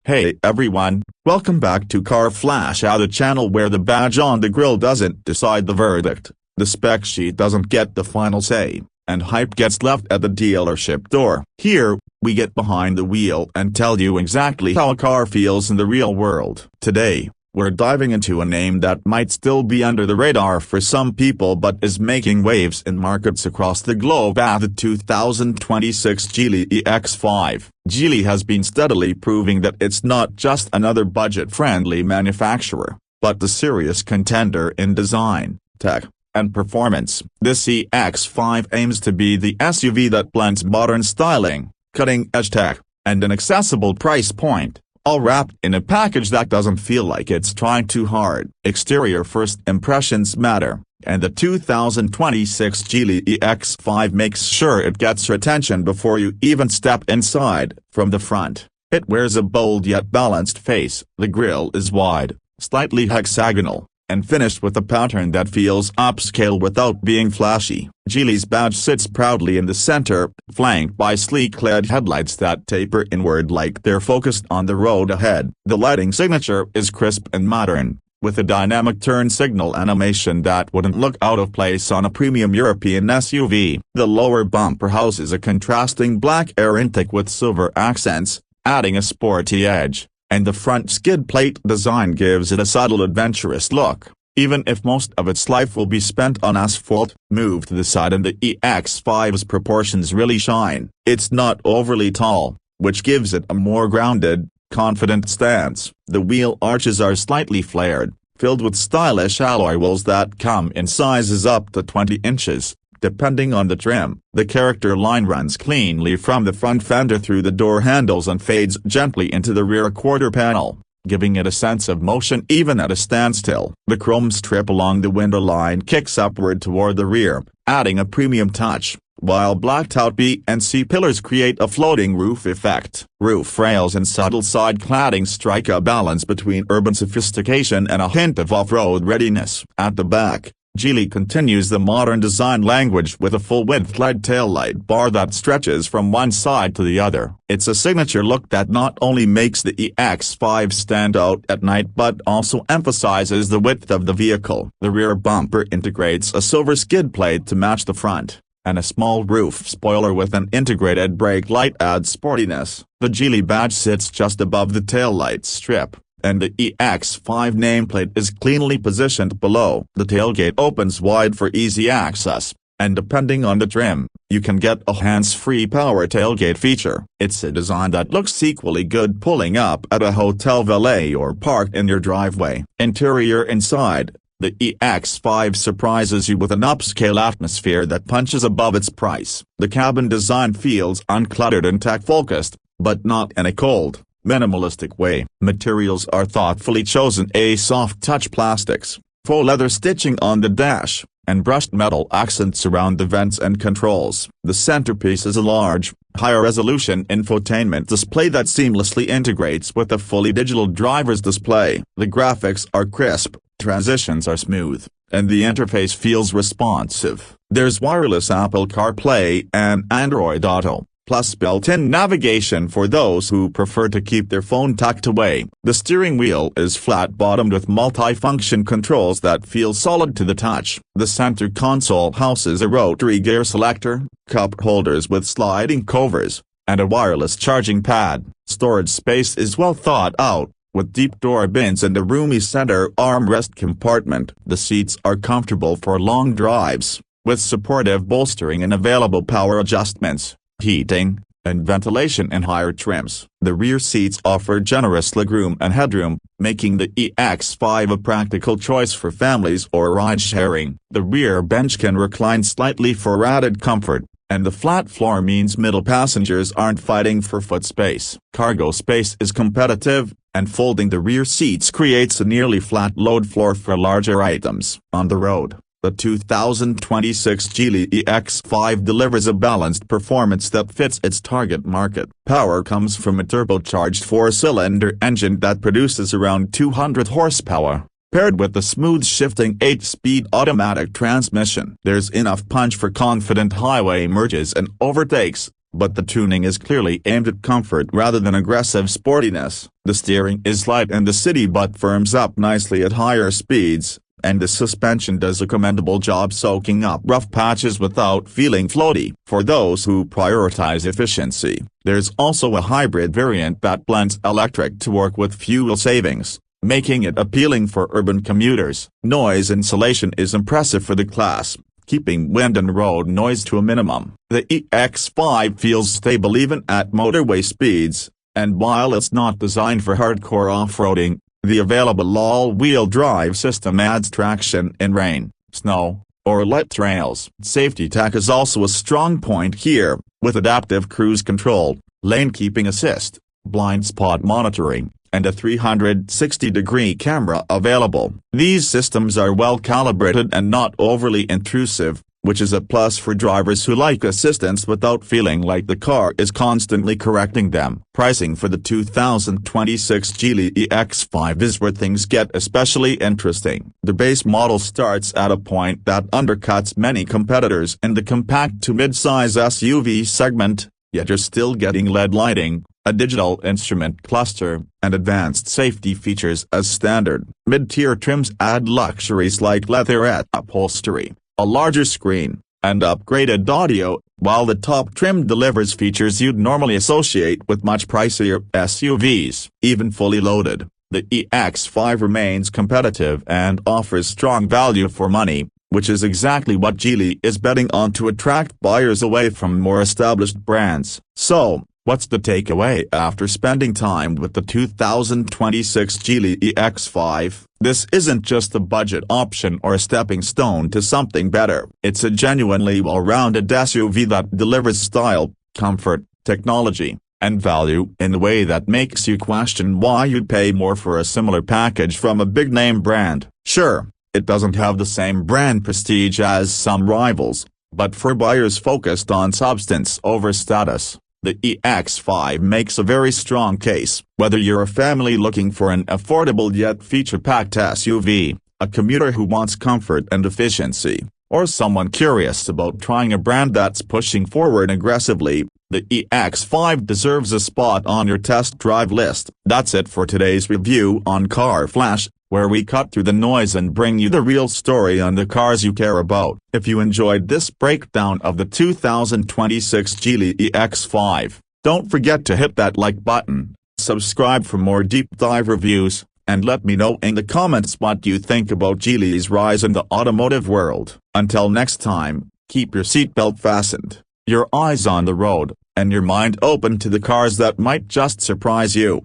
Hey everyone, welcome back to Car Flash, the channel where the badge on the grille doesn't decide the verdict, the spec sheet doesn't get the final say, and hype gets left at the dealership door. Here, we get behind the wheel and tell you exactly how a car feels in the real world. Today, we're diving into a name that might still be under the radar for some people but is making waves in markets across the globe. The 2026 Geely EX5. Geely has been steadily proving that it's not just another budget-friendly manufacturer, but the serious contender in design, tech, and performance. This EX5 aims to be the SUV that blends modern styling, cutting-edge tech, and an accessible price point, all wrapped in a package that doesn't feel like it's trying too hard. Exterior first impressions matter, and the 2026 Geely EX5 makes sure it gets your attention before you even step inside. From the front, it wears a bold yet balanced face. The grille is wide, slightly hexagonal, and finished with a pattern that feels upscale without being flashy. Geely's badge sits proudly in the center, flanked by sleek LED headlights that taper inward like they're focused on the road ahead. The lighting signature is crisp and modern, with a dynamic turn signal animation that wouldn't look out of place on a premium European SUV. The lower bumper houses a contrasting black air intake with silver accents, adding a sporty edge, and the front skid plate design gives it a subtle adventurous look. Even if most of its life will be spent on asphalt, move to the side and the EX5's proportions really shine. It's not overly tall, which gives it a more grounded, confident stance. The wheel arches are slightly flared, filled with stylish alloy wheels that come in sizes up to 20 inches, depending on the trim. The character line runs cleanly from the front fender through the door handles and fades gently into the rear quarter panel, giving it a sense of motion even at a standstill. The chrome strip along the window line kicks upward toward the rear, adding a premium touch, while blacked-out B and C pillars create a floating roof effect. Roof rails and subtle side cladding strike a balance between urban sophistication and a hint of off-road readiness. At the back, Geely continues the modern design language with a full-width LED taillight bar that stretches from one side to the other. It's a signature look that not only makes the EX5 stand out at night but also emphasizes the width of the vehicle. The rear bumper integrates a silver skid plate to match the front, and a small roof spoiler with an integrated brake light adds sportiness. The Geely badge sits just above the taillight strip, and the EX5 nameplate is cleanly positioned below. The tailgate opens wide for easy access, and depending on the trim, you can get a hands-free power tailgate feature. It's a design that looks equally good pulling up at a hotel valet or parked in your driveway. Interior inside, the EX5 surprises you with an upscale atmosphere that punches above its price. The cabin design feels uncluttered and tech-focused, but not in a cold, minimalistic way. Materials are thoughtfully chosen: soft-touch plastics, faux leather stitching on the dash, and brushed metal accents around the vents and controls. The centerpiece is a large, higher-resolution infotainment display that seamlessly integrates with a fully digital driver's display. The graphics are crisp, transitions are smooth, and the interface feels responsive. There's wireless Apple CarPlay and Android Auto, plus built-in navigation for those who prefer to keep their phone tucked away. The steering wheel is flat-bottomed with multi-function controls that feel solid to the touch. The center console houses a rotary gear selector, cup holders with sliding covers, and a wireless charging pad. Storage space is well thought out, with deep door bins and a roomy center armrest compartment. The seats are comfortable for long drives, with supportive bolstering and available power adjustments, heating, and ventilation in higher trims. The rear seats offer generous legroom and headroom, making the EX5 a practical choice for families or ride-sharing. The rear bench can recline slightly for added comfort, and the flat floor means middle passengers aren't fighting for foot space. Cargo space is competitive, and folding the rear seats creates a nearly flat load floor for larger items. On the road, the 2026 Geely EX5 delivers a balanced performance that fits its target market. Power comes from a turbocharged four-cylinder engine that produces around 200 horsepower, paired with the smooth shifting 8-speed automatic transmission. There's enough punch for confident highway merges and overtakes, but the tuning is clearly aimed at comfort rather than aggressive sportiness. The steering is light in the city but firms up nicely at higher speeds, and the suspension does a commendable job soaking up rough patches without feeling floaty. For those who prioritize efficiency, there's also a hybrid variant that blends electric to work with fuel savings, making it appealing for urban commuters. Noise insulation is impressive for the class, keeping wind and road noise to a minimum. The EX5 feels stable even at motorway speeds, and while it's not designed for hardcore off-roading, the available all-wheel drive system adds traction in rain, snow, or light trails. Safety tech is also a strong point here, with adaptive cruise control, lane keeping assist, blind spot monitoring, and a 360-degree camera available. These systems are well calibrated and not overly intrusive, which is a plus for drivers who like assistance without feeling like the car is constantly correcting them. Pricing for the 2026 Geely EX5 is where things get especially interesting. The base model starts at a point that undercuts many competitors in the compact to mid-size SUV segment, yet you're still getting LED lighting, a digital instrument cluster, and advanced safety features as standard. Mid-tier trims add luxuries like leatherette upholstery, a larger screen, and upgraded audio, while the top trim delivers features you'd normally associate with much pricier SUVs. Even fully loaded, the EX5 remains competitive and offers strong value for money, which is exactly what Geely is betting on to attract buyers away from more established brands. So, what's the takeaway after spending time with the 2026 Geely EX5? This isn't just a budget option or a stepping stone to something better. It's a genuinely well-rounded SUV that delivers style, comfort, technology, and value in a way that makes you question why you'd pay more for a similar package from a big-name brand. Sure, it doesn't have the same brand prestige as some rivals, but for buyers focused on substance over status, the EX5 makes a very strong case. Whether you're a family looking for an affordable yet feature-packed SUV, a commuter who wants comfort and efficiency, or someone curious about trying a brand that's pushing forward aggressively, the EX5 deserves a spot on your test drive list. That's it for today's review on Car Flash, where we cut through the noise and bring you the real story on the cars you care about. If you enjoyed this breakdown of the 2026 Geely EX5, don't forget to hit that like button, subscribe for more deep dive reviews, and let me know in the comments what you think about Geely's rise in the automotive world. Until next time, keep your seatbelt fastened, your eyes on the road, and your mind open to the cars that might just surprise you.